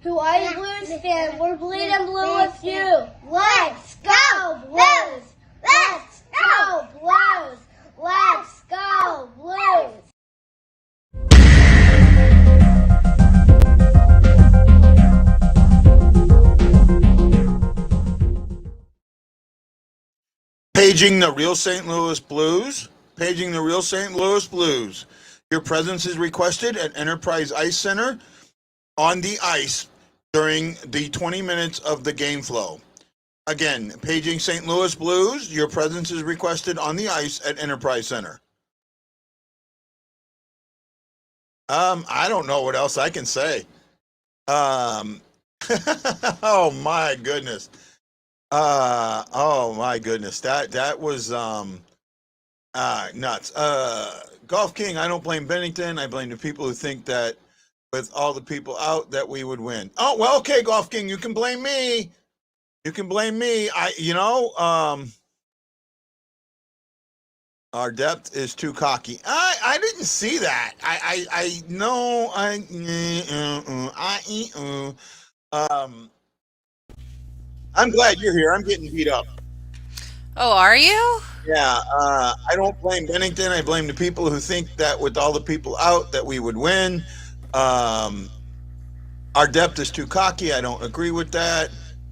who are a Blues fan. We're bleeding blue with you. Let's go Blues! Let's go Blues! Let's go Blues! Paging the real St. Louis Blues. Paging the real St. Louis Blues. Your presence is requested at Enterprise Ice Center on the ice during the 20 minutes of the game flow. Again, paging St. Louis Blues. Your presence is requested on the ice at Enterprise Center. I don't know what else I can say. Oh my goodness. Oh my goodness. That was nuts. Golf King, I don't blame Bennington. I blame the people who think that with all the people out that we would win. Oh, well, okay, Golf King, you can blame me. You can blame me. Our depth is too cocky. I didn't see that. I'm glad you're here. I'm getting beat up. Oh, are you? Yeah, I don't blame Bennington. I blame the people who think that with all the people out that we would win. Our depth is too cocky. I don't agree with that.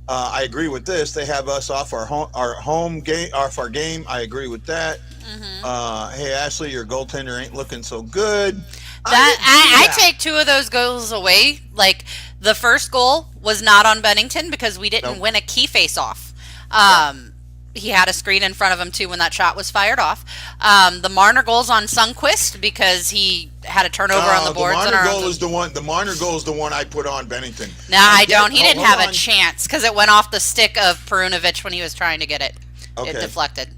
I agree with this. They have us off our home game, off our game. I agree with that. Mm-hmm. Hey, Ashley, your goaltender ain't looking so good. I take two of those goals away. Like, the first goal was not on Bennington because we didn't win a key face-off. He had a screen in front of him, too, when that shot was fired off. The Marner goal's on Sundqvist because he had a turnover on the boards. The Marner goal is the one. The Marner goal is the one I put on Bennington. No, I don't. He didn't have a chance because it went off the stick of Perunovic when he was trying to get it. Okay. It deflected.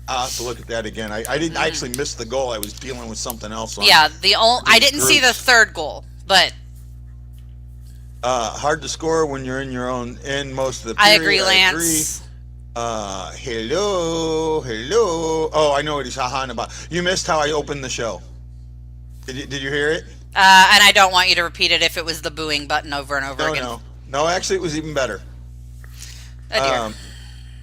I'll have to look at that again. I didn't actually miss the goal. I was dealing with something else. I didn't see the third goal, but hard to score when you're in your own end most of the period. I agree, Lance. Hello. Oh, I know what he's ha-haing about. You missed how I opened the show. Did you hear it? And I don't want you to repeat it if it was the booing button over and over again. No, actually it was even better. Oh, dear.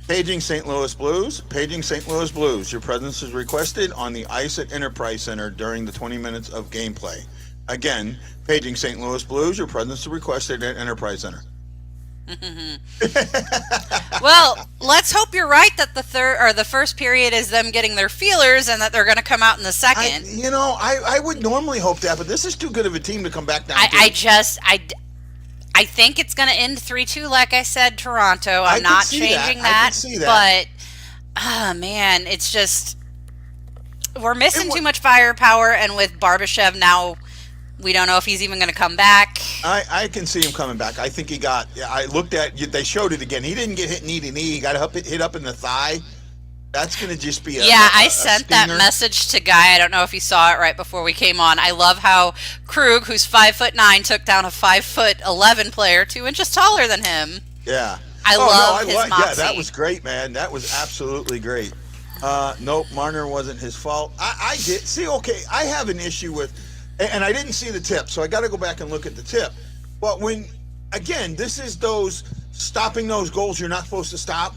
Paging St. Louis Blues. Paging St. Louis Blues. Your presence is requested on the ice at Enterprise Center during the 20 minutes of gameplay. Again, paging St. Louis Blues. Your presence is requested at Enterprise Center. Well, let's hope you're right that the first period is them getting their feelers and that they're going to come out in the second. I would normally hope that, but this is too good of a team to come back down. I think it's going to end 3-2, like I said, Toronto. I'm not changing that. I can see that. But, man, it's just we're missing too much firepower, and with Barbashev now, we don't know if he's even going to come back. I can see him coming back. I think I looked at, they showed it again. He didn't get hit knee to knee. He got hit up in the thigh. That's going to just be I sent that message to Guy. I don't know if he saw it right before we came on. I love how Krug, who's 5'9", took down a 5'11" player 2 inches taller than him. Yeah. I love his moxie. Yeah, that was great, man. That was absolutely great. Nope, Marner wasn't his fault. I did. See, okay, I have an issue with, and I didn't see the tip, so I got to go back and look at the tip. But again, this is those stopping those goals you're not supposed to stop.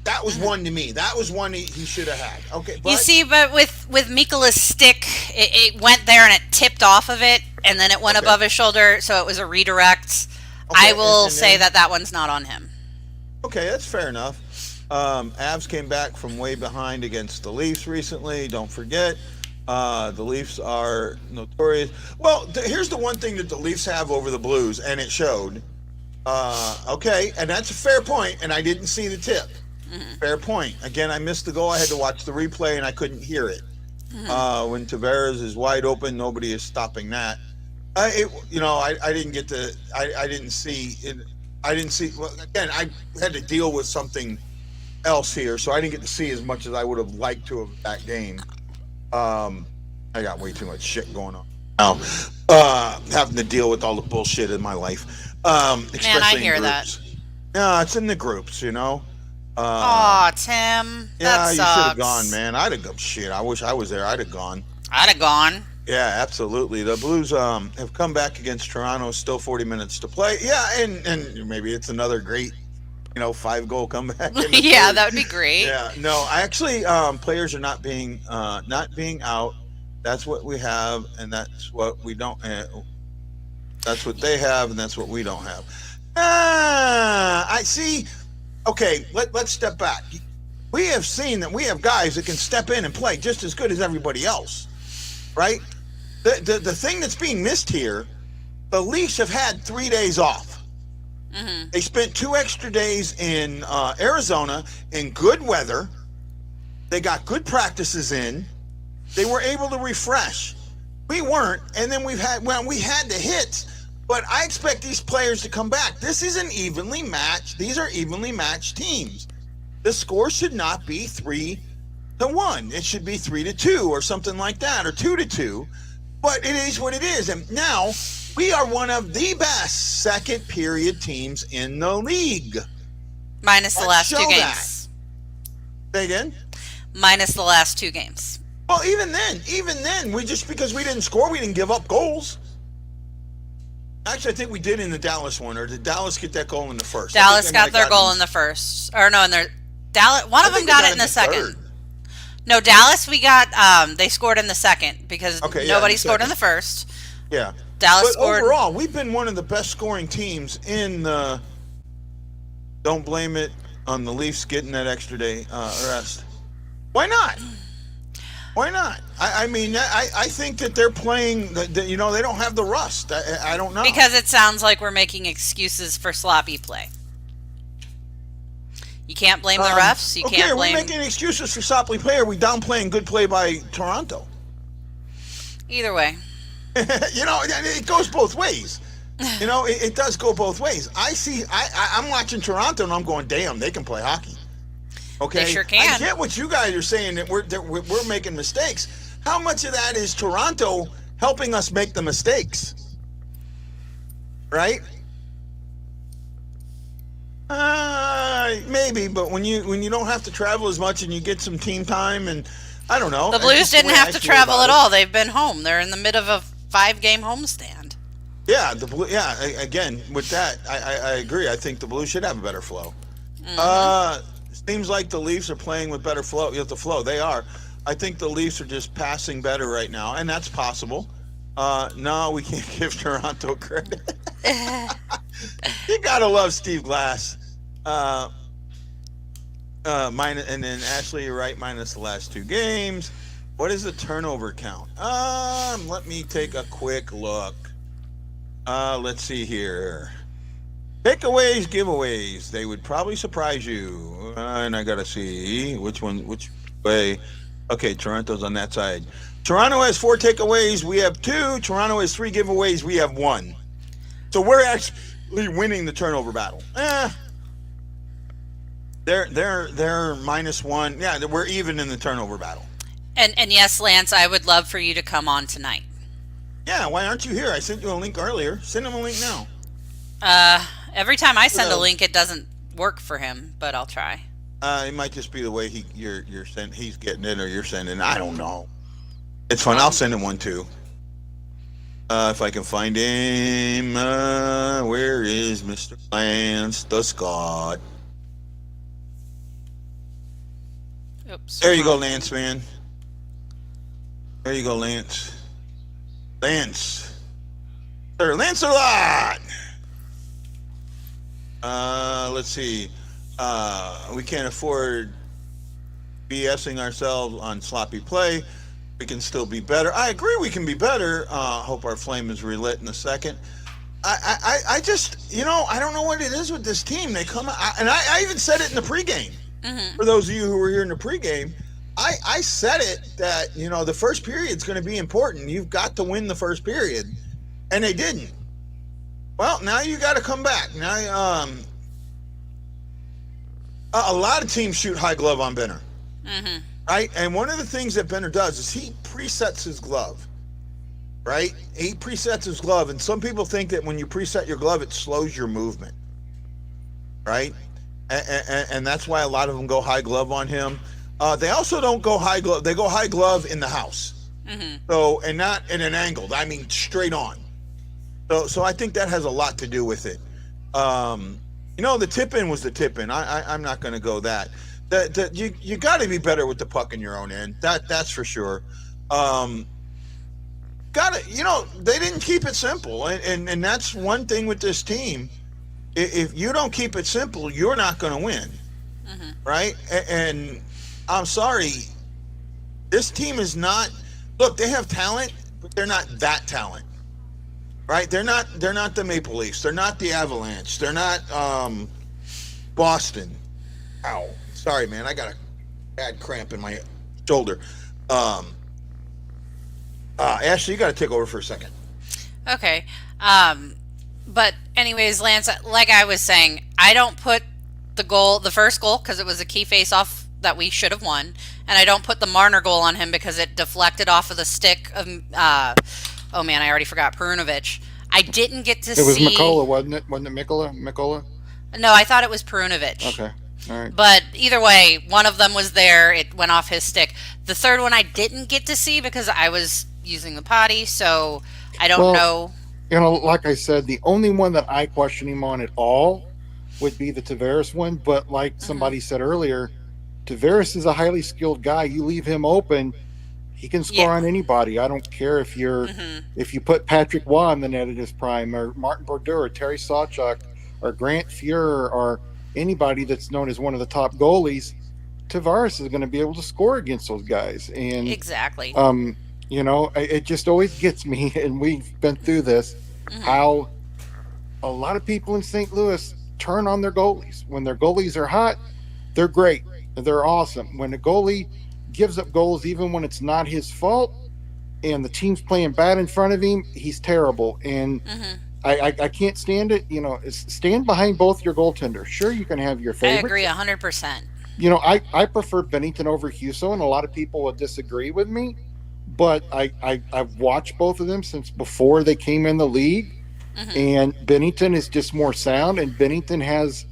That was one to me. That was one he should have had. Okay, but but with Mikola's stick, it went there and it tipped off of it, and then it went above his shoulder, so it was a redirect. Okay, I will say that one's not on him. Okay, that's fair enough. Avs came back from way behind against the Leafs recently. Don't forget, the Leafs are notorious. Well, here's the one thing that the Leafs have over the Blues, and it showed. Okay, and that's a fair point, and I didn't see the tip. Mm-hmm. Fair point. Again, I missed the goal. I had to watch the replay, and I couldn't hear it. Mm-hmm. When Tavares is wide open, nobody is stopping that. I didn't get to. I didn't see it. I didn't see. Well, again, I had to deal with something else here, so I didn't get to see as much as I would have liked to have that game. I got way too much shit going on now. Having to deal with all the bullshit in my life. Especially Man, I hear that. Yeah, it's in the groups, you know. Tim. Yeah, you should have gone, man. I'd have gone. Shit, I wish I was there. I'd have gone. I'd have gone. Yeah, absolutely. The Blues have come back against Toronto. Still 40 minutes to play. Yeah, and maybe it's another great 5-goal comeback. In the Yeah, third. that would be great. Yeah, no, I actually players are not being out. That's what we have, and that's what we don't. That's what they have, and that's what we don't have. I see. Okay, let's step back. We have seen that we have guys that can step in and play just as good as everybody else, right? The thing that's being missed here, the Leafs have had 3 days off. Mm-hmm. They spent 2 extra days in Arizona in good weather. They got good practices in. They were able to refresh. We weren't, and then we had the hits. But I expect these players to come back. This isn't evenly matched. These are evenly matched teams. The score should not be 3-1. It should be 3-2 or something like that, or 2-2. But it is what it is. And now we are one of the best second period teams in the league. Minus the last 2 games. Say again? Minus the last 2 games. Well, even then, because we didn't score, we didn't give up goals. Actually, I think we did in the Dallas one, or did Dallas get that goal in the first? Dallas got their goal in the first, or no, in their Dallas. One of them got it in the second. Third. No, Dallas, we got. They scored in the second because nobody scored in the first. Yeah, Dallas scored. Overall, we've been one of the best scoring teams in the. Don't blame it on the Leafs getting that extra day rest. Why not? Why not? I mean, I think that they're playing, they don't have the rust. I don't know. Because it sounds like we're making excuses for sloppy play. You can't blame the refs. You can't blame... Are we making excuses for sloppy play, or are we downplaying good play by Toronto? Either way. It goes both ways. It does go both ways. I'm watching Toronto, and I'm going, damn, they can play hockey. Okay, they sure can. I get what you guys are saying, that we're making mistakes. How much of that is Toronto helping us make the mistakes? Right? Maybe, but when you don't have to travel as much and you get some team time, and I don't know. The Blues didn't have to travel at all. They've been home. They're in the middle of a 5-game homestand. Yeah, again, with that, I agree. I think the Blues should have a better flow. Mm-hmm. Seems like the Leafs are playing with better flow. With the flow, they are. I think the Leafs are just passing better right now, and that's possible. No, we can't give Toronto credit. You gotta love Steve Glass. Minus, and then Ashley, you're right. Minus the last 2 games. What is the turnover count? Let me take a quick look. Let's see here. Takeaways, giveaways. They would probably surprise you. And I gotta see which way. Okay, Toronto's on that side. Toronto has 4 takeaways. We have 2. Toronto has 3 giveaways. We have 1. So we're actually winning the turnover battle. They're -1. Yeah, we're even in the turnover battle. And yes, Lance, I would love for you to come on tonight. Yeah, why aren't you here? I sent you a link earlier. Send him a link now. Every time I send a link, it doesn't work for him, but I'll try. It might just be the way he's getting it, or you're sending it. I don't know. It's fun. I'll send him one too. If I can find him. Where is Mr. Lance the Scott? Oops. There you go, Lance, man. There you go, Lance. Lance. Sir Lancelot. Let's see. We can't afford BSing ourselves on sloppy play. We can still be better. I agree we can be better. Hope our flame is relit in a second. I just, I don't know what it is with this team. They come out, and I even said it in the pregame. Mm-hmm. For those of you who were here in the pregame, I said it that, the first period's going to be important. You've got to win the first period. And they didn't. Well, now you got to come back. Now, a lot of teams shoot high glove on Benner. Mm-hmm. Right? And one of the things that Benner does is he presets his glove. Right? He presets his glove. And some people think that when you preset your glove, it slows your movement. Right? And that's why a lot of them go high glove on him. They also don't go high glove. They go high glove in the house. So, and not in an angled, I mean straight on. So I think that has a lot to do with it. The tip in was the tip in. I'm not going to go that. You got to be better with the puck in your own end. That's for sure. They didn't keep it simple, and that's one thing with this team. If you don't keep it simple, you're not going to win, right? And I'm sorry, this team is not. Look, they have talent, but they're not that talent, right? They're not the Maple Leafs. They're not the Avalanche. They're not Boston. Ow, sorry, man, I got a bad cramp in my shoulder. Ashley, you got to take over for a second. Okay. But anyways, Lance, like I was saying, I don't put the first goal, because it was a key face-off that we should have won, and I don't put the Marner goal on him because it deflected off of the stick of, oh man, I already forgot, Perunovic. I didn't get to see... It was Mikola, wasn't it? Wasn't it Mikola? No, I thought it was Perunovic. Okay. All right. But either way, one of them was there. It went off his stick. The third one I didn't get to see because I was using the potty, so I don't know. Like I said, the only one that I question him on at all would be the Tavares one. But like somebody said earlier, Tavares is a highly skilled guy. You leave him open, he can score on anybody. I don't care if if you put Patrick Waugh in the net at his prime, or Martin Brodeur, or Terry Sawchuk, or Grant Fuhrer, or anybody that's known as one of the top goalies. Tavares is going to be able to score against those guys. And exactly. It just always gets me, and we've been through this, how a lot of people in St. Louis turn on their goalies. When their goalies are hot, they're great. They're awesome. When a goalie gives up goals, even when it's not his fault, and the team's playing bad in front of him, he's terrible. And I can't stand it. Stand behind both your goaltenders. Sure, you can have your favorites. I agree 100%. I prefer Bennington over Husso, and a lot of people will disagree with me. But I've watched both of them since before they came in the league, and Bennington is just more sound, and Bennington has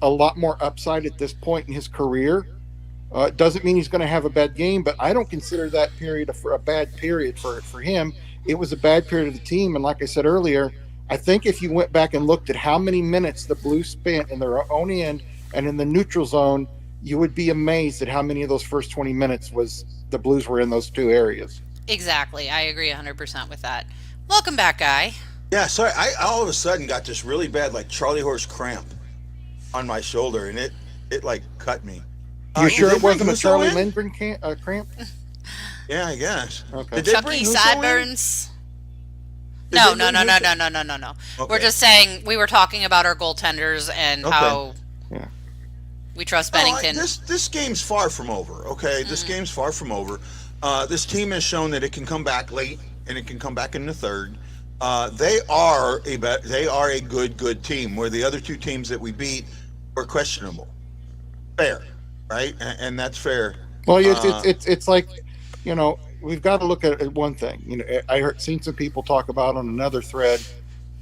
a lot more upside at this point in his career. It doesn't mean he's going to have a bad game, but I don't consider that period a bad period for him. It was a bad period of the team, and like I said earlier, I think if you went back and looked at how many minutes the Blues spent in their own end and in the neutral zone, you would be amazed at how many of those first 20 minutes was the Blues were in those two areas. Exactly. I agree 100% with that. Welcome back, Guy. Yeah, sorry. I all of a sudden got this really bad, like Charlie horse cramp on my shoulder, and it like cut me. You sure it wasn't a Charlie Lindgren cramp? Yeah, I guess. Okay. Chucky sideburns. No. Okay. We're just saying we were talking about our goaltenders and how we trust Bennington. This game's far from over. Okay, this game's far from over. This team has shown that it can come back late and it can come back in the third. They are a good team. Where the other two teams that we beat were questionable. Fair, right? And that's fair. Well, it's like, we've got to look at one thing. Seen some people talk about on another thread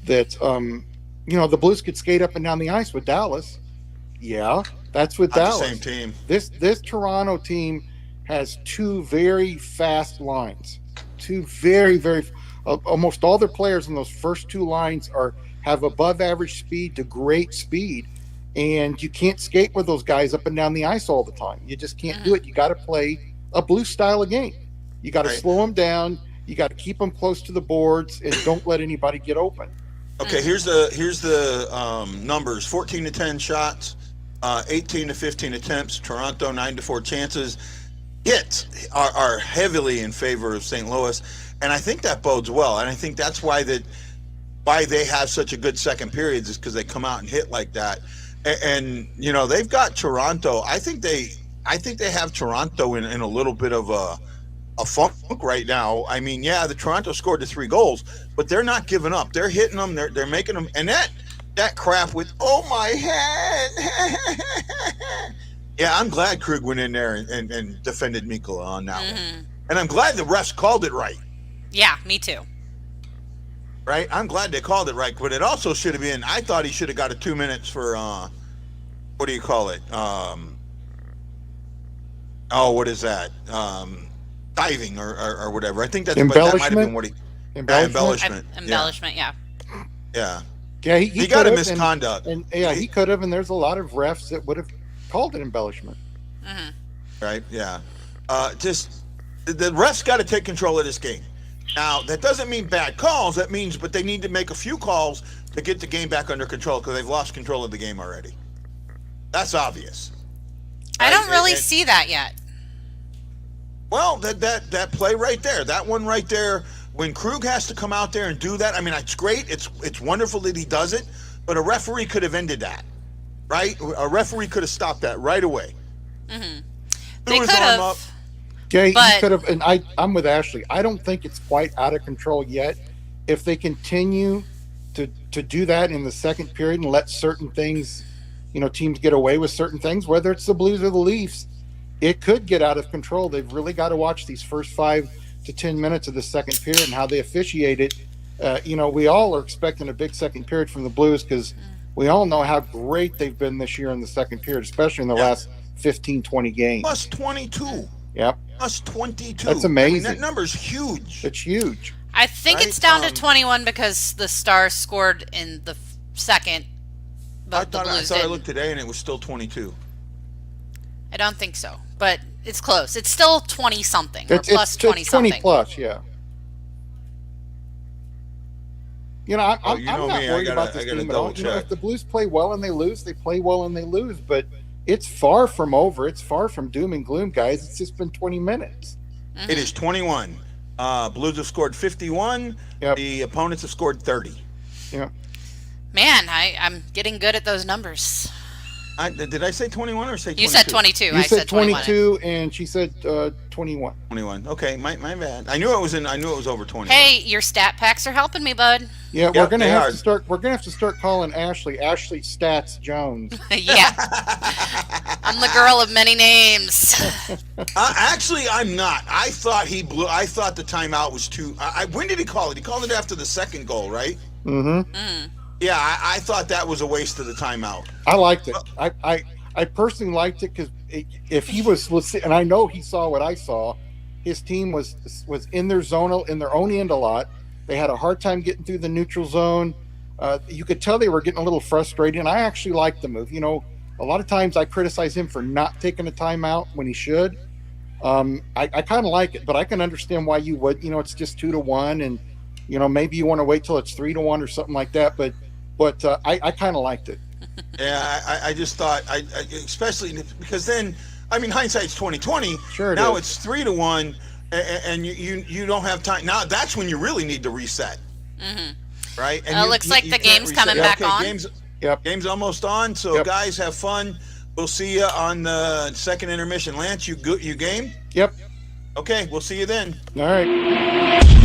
that the Blues could skate up and down the ice with Dallas. Yeah, that's with Dallas. The same team. This Toronto team has two very fast lines. Two very, very almost all their players in those first two lines have above average speed to great speed, and you can't skate with those guys up and down the ice all the time. You just can't do it. You got to play a Blues style of game. You got to slow them down. You got to keep them close to the boards and don't let anybody get open. Okay, here's the numbers: 14 to 10 shots, 18 to 15 attempts. Toronto 9 to 4 chances. Hits are heavily in favor of St. Louis, and I think that bodes well. And I think that's why they have such a good second period, is because they come out and hit like that. And they've got Toronto. I think they have Toronto in a little bit of a funk right now. I mean, yeah, the Toronto scored the 3 goals, but they're not giving up. They're hitting them. They're making them. And that crap with my head. Yeah, I'm glad Krug went in there and defended Mikkola on that one. And I'm glad the refs called it right. Yeah, me too. Right? I'm glad they called it right, but it also should have been, I thought he should have got a 2 minutes for, what do you call it? What is that? diving or whatever. I think that's Embellishment? That might have been what he embellishment. Embellishment, yeah. Yeah. Yeah, he got a misconduct. And he could have, and there's a lot of refs that would have called it embellishment. Right? Yeah. Just the refs got to take control of this game. Now, that doesn't mean bad calls. That means, but they need to make a few calls to get the game back under control because they've lost control of the game already. That's obvious. I don't really see that yet. Well, that play right there, that one right there, when Krug has to come out there and do that, I mean, it's great. It's wonderful that he does it, but a referee could have ended that, right? A referee could have stopped that right away. They could have. Yeah, he could have, and I'm with Ashley. I don't think it's quite out of control yet. If they continue to do that in the second period and let certain things, teams get away with certain things, whether it's the Blues or the Leafs, it could get out of control. They've really got to watch these first 5 to 10 minutes of the second period and how they officiate it. We all are expecting a big second period from the Blues because we all know how great they've been this year in the second period, especially in the last 15, 20 games. Plus 22. Yep. Plus 22. That's amazing. I mean, that number's huge. It's huge. I think it's down to 21 because the Stars scored in the second. I thought I looked today and it was still 22. I don't think so, but it's close. It's still 20 something or It's 20 something. 20 plus, yeah. I'm not worried about this game at all. If the Blues play well and they lose, they play well and they lose. But it's far from over. It's far from doom and gloom, guys. It's just been 20 minutes. It is 21. Blues have scored 51. Yep. The opponents have scored 30. Yeah. Man, I'm getting good at those numbers. Did I say 21 or say 22? You said 22. You I said 22, 21. and she said 21. 21. Okay, my bad. I knew it was over 20. Hey, your stat packs are helping me, bud. Yeah, we're gonna have to start. We're gonna have to start calling Ashley Stats Jones. Yeah, I'm the girl of many names. Actually, I'm not. I thought I thought the timeout was too. When did he call it? He called it after the second goal, right? Mm-hmm. Yeah, I thought that was a waste of the timeout. I liked it. I personally liked it because if he was, and I know he saw what I saw, his team was in their zone, in their own end a lot. They had a hard time getting through the neutral zone. You could tell they were getting a little frustrated, and I actually liked the move. A lot of times I criticize him for not taking a timeout when he should. I kind of like it, but I can understand why you would. It's just 2-1, and maybe you want to wait till it's 3-1 or something like that. But I kind of liked it. Yeah, I just thought, especially because then, I mean, hindsight's 20/20. Sure. Now it's 3-1, and you don't have time. Now that's when you really need to reset. Right. And it looks like the game's coming back on. Game's almost on. So guys, have fun. We'll see you on the second intermission. Lance, you game? Yep. Okay, we'll see you then. All right.